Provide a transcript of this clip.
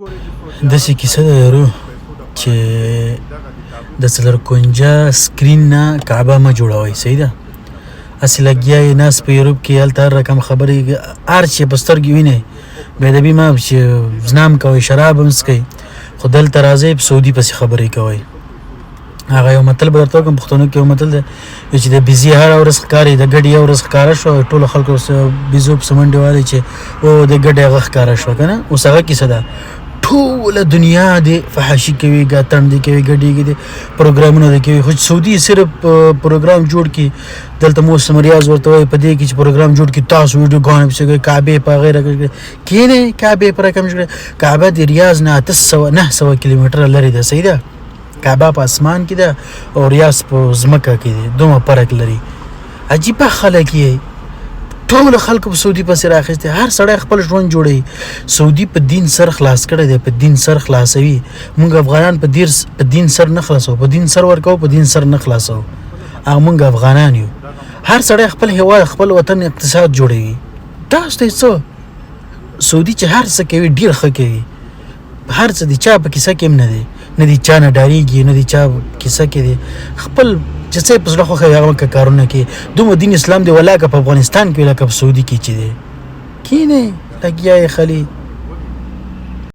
داسې کیسه ده یارو چې د څلرکونجه سکرین نه کعبه مه جوړوئ. صحیح ده؟ هسې لګیا یې ناست په یوروپ کې هلته هر رقم خبرې هر چې په سترګې وینئ بېادبي مه چې زنا هم کوئ شراب هم څکئ خو دلته راځئ په سعودي پسې خبرې کوئ. هغه یو متل به درته وکړم پښتنو کې یو متل دی چې د بیزي هره ورځ ښکاري د ګډې یو ورځ ښکاره شوه ټولو خلکو بیزو پسې منډې والې چې او د ګډې هغه ښکاره شوه که نه. اوس هغه کیسه ده ټوله دنیا د فحاشي کوي ګاتڼ دې کوي ګډېږي دې پروګرامونه دې کوي خو سعودي صرف پروګرام جوړ کړي دلته موسم ریاض ورته وایي په دې کې چې پروګرام جوړ کړي تاسو ویډیوګانې پسې کوئ کعبې په هغې راکړئ کښېنئ کعبې په رقم جوړه کعبه د ریاض نه 900 کیلومتره لرې ده. صحیح ده؟ کعبه په اسمان کې ده او ریاض په ځمکه کې دی دومره فرق لري. عجیبه خلک یې ټول خلکو په سعودي پسې راخیستی هر سړی خپل ژوند جوړوي. سعودي په دین سر خلاص کړی دی په دین سر خلاصوي. موږ افغانان په دین سر نه خلاصو په دین سر ورکو په دین سر نه خلاصو. هغه موږ افغانان یو. هر سړی خپل هیواد خپل وطن اقتصاد جوړوي. تاسو ته څه سعودي چې هر څه کوي ډېر ښه کوي هر څه د چا په کیسه کې هم نه دی نه دی چا نه ډارېږي نه دی چا کیسه کې دی خپل چې څه یې په زړه خوښوي هغه که کارونه کوي. دومره دین اسلام دی ولا که په افغانستان کې ولا که په سعودي کې چې دی کښېنئ لګیا یې خلي